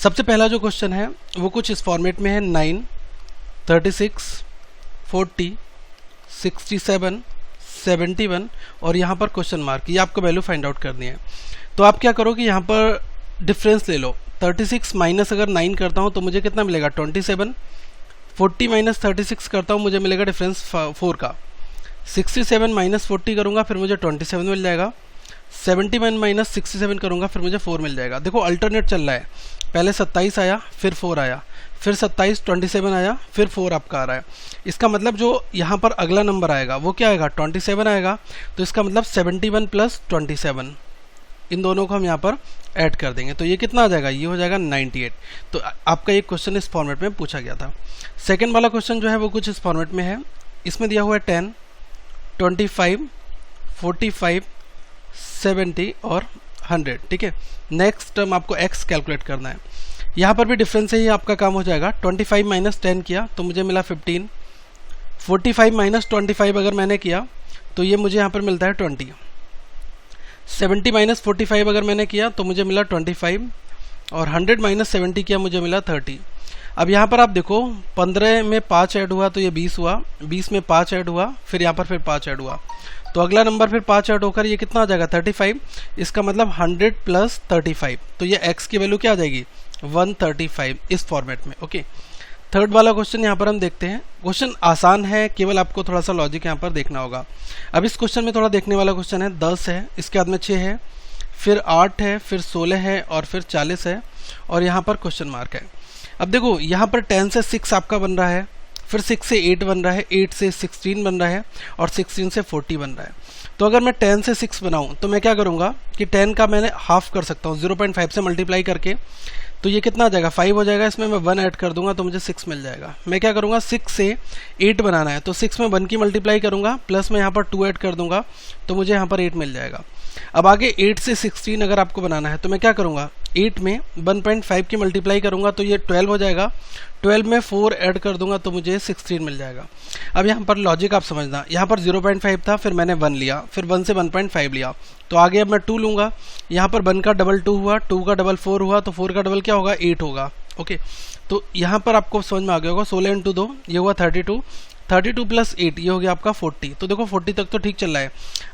सबसे पहला जो क्वेश्चन है वो कुछ इस फॉर्मेट में है 9, 36, 40, 67, 71 और यहाँ पर क्वेश्चन मार्क, ये आपको वैल्यू फाइंड आउट करनी है। तो आप क्या करो कि यहाँ पर डिफरेंस ले लो। 36 माइनस अगर 9 करता हूँ तो मुझे कितना मिलेगा 27, 40 माइनस 36 करता हूँ मुझे मिलेगा डिफरेंस 4 का, 67 माइनस 40 करूँगा फिर मुझे 27 मिल जाएगा, 71 माइनस 67 करूँगा फिर मुझे 4 मिल जाएगा। देखो अल्टरनेट चल रहा है, पहले 27 आया फिर 4 आया फिर 27, 27 आया फिर 4 आपका आ रहा है। इसका मतलब जो यहाँ पर अगला नंबर आएगा वो क्या आएगा 27 आएगा, तो इसका मतलब 71 प्लस 27 इन दोनों को हम यहाँ पर ऐड कर देंगे तो ये कितना आ जाएगा, ये हो जाएगा 98। तो आपका एक क्वेश्चन इस फॉर्मेट में पूछा गया था। सेकंड वाला क्वेश्चन जो है वो कुछ इस फॉर्मेट में है, इसमें दिया हुआ है 10, 25, 45, 70 और 100। ठीक है, नेक्स्ट टर्म आपको x कैलकुलेट करना है। यहाँ पर भी डिफरेंस से ही आपका काम हो जाएगा। 25 माइनस 10 किया तो मुझे मिला 15, 45 माइनस 25 अगर मैंने किया तो ये मुझे यहाँ पर मिलता है 20, 70 माइनस 45 अगर मैंने किया तो मुझे मिला 25 और 100 माइनस 70 किया मुझे मिला 30। अब यहाँ पर आप देखो 15 में 5 ऐड हुआ तो ये 20 हुआ, 20 में 5 ऐड हुआ फिर यहाँ पर फिर 5 ऐड हुआ तो अगला नंबर फिर 5 ऐड होकर ये कितना आ जाएगा 35। इसका मतलब 100 प्लस 35, तो ये x की वैल्यू क्या आ जाएगी 135 इस फॉर्मेट में। ओके, थर्ड वाला क्वेश्चन यहाँ पर हम देखते हैं। क्वेश्चन आसान है, केवल आपको थोड़ा सा लॉजिक यहाँ पर देखना होगा। अब इस क्वेश्चन में थोड़ा देखने वाला क्वेश्चन है। 10 है, इसके बाद में 6 है, फिर 8 है, फिर 16 है और फिर 40 है और यहाँ पर क्वेश्चन मार्क है। अब देखो यहाँ पर 10 से 6 आपका बन रहा है, फिर 6 से 8 बन रहा है, 8 से 16 बन रहा है और 16 से 40 बन रहा है। तो अगर मैं 10 से 6 बनाऊं तो मैं क्या करूंगा कि 10 का मैंने हाफ कर सकता हूं 0.5 से मल्टीप्लाई करके, तो ये कितना आ जाएगा 5 हो जाएगा। इसमें मैं 1 ऐड कर दूंगा तो मुझे 6 मिल जाएगा। मैं क्या करूंगा 6 से 8 बनाना है तो 6 में 1 की मल्टीप्लाई करूंगा प्लस मैं यहाँ पर 2 ऐड कर दूंगा तो मुझे यहाँ पर 8 मिल जाएगा। अब आगे 8 से 16 अगर आपको बनाना है तो मैं क्या करूंगा 8 में 1.5 की मल्टीप्लाई करूंगा तो ये 12 हो जाएगा, 12 में 4 ऐड कर दूंगा तो मुझे 16 मिल जाएगा। अब यहाँ पर लॉजिक आप समझना, यहाँ पर 0.5 था फिर मैंने 1 लिया, फिर 1 से 1.5 लिया तो आगे अब मैं 2 लूँगा। यहाँ पर 1 का डबल 2 हुआ, 2 का डबल 4 हुआ तो 4 का डबल क्या होगा 8 होगा। ओके, तो यहाँ पर आपको समझ में आ गया होगा 16 इंटू 2 ये हुआ 32, 32 प्लस 8 ये हो गया आपका 40। तो देखो 40 तक तो ठीक चल रहा है।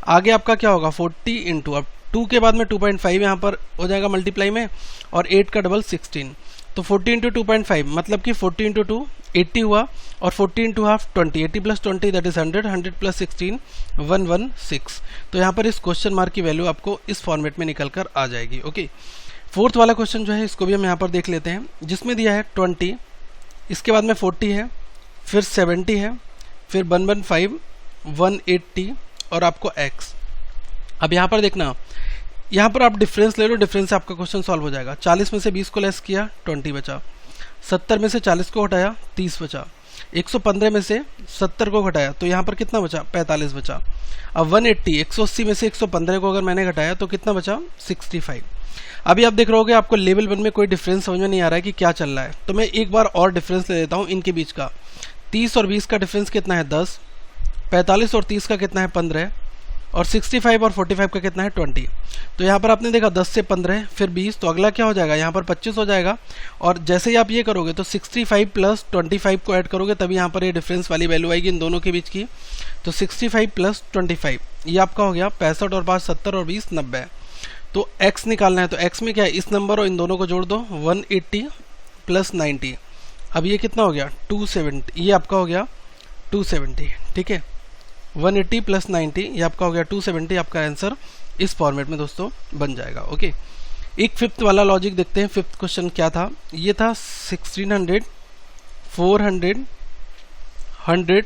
आगे आपका क्या होगा 40 इंटू, अब 2 के बाद में 2.5 यहाँ पर हो जाएगा मल्टीप्लाई में और 8 का डबल 16, तो 40 इंटू 2.5 मतलब कि 40 इंटू 2 80 हुआ और 40 into half 20, 80 plus 20 that is 100, 100 plus 16 116। तो यहाँ पर इस क्वेश्चन मार्क की वैल्यू आपको इस फॉर्मेट में निकल कर आ जाएगी। ओके, फोर्थ वाला क्वेश्चन जो है इसको भी हम यहाँ पर देख लेते हैं, जिसमें दिया है 20, इसके बाद में 40 है, फिर 70 है, फिर 115, 180 और आपको x। अब यहाँ पर देखना, यहाँ पर आप डिफरेंस ले लो, डिफरेंस से आपका क्वेश्चन सॉल्व हो जाएगा। 40 में से 20 को लेस किया 20 बचा, 70 में से 40 को हटाया 30 बचा, 115 में से 70 को घटाया तो यहाँ पर कितना बचा 45 बचा। अब 180 में से 115 को अगर मैंने घटाया तो कितना बचा 65। अभी आप देख रहे होगे आपको लेवल 1 में कोई डिफरेंस समझ में नहीं आ रहा है कि क्या चल रहा है, तो मैं एक बार और डिफरेंस ले लेता हूँ इनके बीच का। 30 और 20 का डिफरेंस कितना है 10, 45 और 30 का कितना है 15 और 65 और 45 का कितना है 20। तो यहाँ पर आपने देखा 10 से 15 फिर 20 तो अगला क्या हो जाएगा यहाँ पर 25 हो जाएगा। और जैसे ही आप ये करोगे तो 65 प्लस 25 को ऐड करोगे तभी यहाँ पर ये डिफरेंस वाली वैल्यू आएगी इन दोनों के बीच की। तो 65 प्लस 25 ये आपका हो गया 65 और 5 70 और 20 90। तो x निकालना है तो x में क्या है इस नंबर और इन दोनों को जोड़ दो 180 प्लस 90। अब ये कितना हो गया 270, ये आपका हो गया 270। ठीक है, 180 प्लस 90 ये आपका हो गया 270। आपका आंसर इस फॉर्मेट में दोस्तों बन जाएगा। ओके, एक फिफ्थ वाला लॉजिक देखते हैं। फिफ्थ क्वेश्चन क्या था, ये था 1600, 400, 100,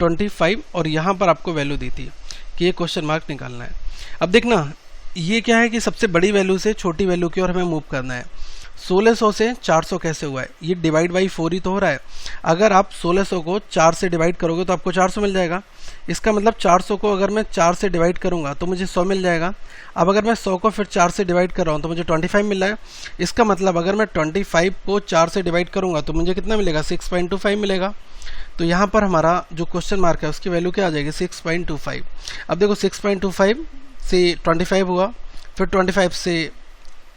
25 और यहाँ पर आपको वैल्यू दी थी कि ये क्वेश्चन मार्क निकालना है। अब देखना ये क्या है कि सबसे बड़ी वैल्यू से छोटी वैल्यू की ओर हमें मूव करना है। 1600 से 400 कैसे हुआ है, ये डिवाइड बाई 4 ही तो हो रहा है। अगर आप 1600 को 4 से डिवाइड करोगे तो आपको 400 मिल जाएगा। इसका मतलब 400 को अगर मैं 4 से डिवाइड करूंगा तो मुझे 100 मिल जाएगा। अब अगर मैं 100 को फिर 4 से डिवाइड कर रहा हूँ तो मुझे 25 मिल रहा है। इसका मतलब अगर मैं 25 को 4 से डिवाइड करूंगा तो मुझे कितना मिलेगा 6.25 मिलेगा। तो यहाँ पर हमारा जो क्वेश्चन मार्क है उसकी वैल्यू क्या आ जाएगी 6.25। अब देखो 6.25 से 25 हुआ, फिर 25 से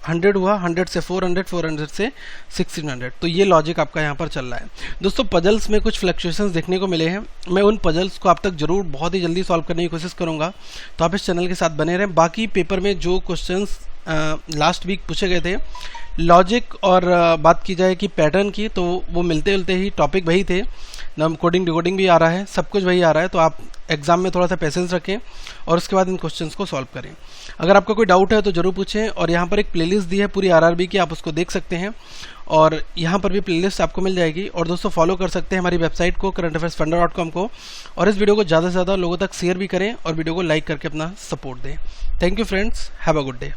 100 हुआ, 100 से 400, 400 से 1600। तो ये लॉजिक आपका यहाँ पर चल रहा है। दोस्तों पजल्स में कुछ फ्लक्चुएशंस देखने को मिले हैं, मैं उन पजल्स को आप तक जरूर बहुत ही जल्दी सॉल्व करने की कोशिश करूँगा, तो आप इस चैनल के साथ बने रहें। बाकी पेपर में जो क्वेश्चंस लास्ट वीक पूछे गए थे लॉजिक और बात की जाए कि पैटर्न की, तो वो मिलते जुलते ही टॉपिक वही थे, नम कोडिंग डिकोडिंग भी आ रहा है, सब कुछ वही आ रहा है। तो आप एग्जाम में थोड़ा सा पेशेंस रखें और उसके बाद इन क्वेश्चंस को सॉल्व करें। अगर आपका कोई डाउट है तो जरूर पूछें, और यहाँ पर एक प्लेलिस्ट दी है पूरी आरआरबी की, आप उसको देख सकते हैं और यहाँ पर भी प्लेलिस्ट आपको मिल जाएगी। और दोस्तों फॉलो कर सकते हैं हमारी वेबसाइट को currentaffairsfunda.com को, और इस वीडियो को ज़्यादा से ज़्यादा लोगों तक शेयर भी करें और वीडियो को लाइक करके अपना सपोर्ट दें। Thank you friends, have a good day.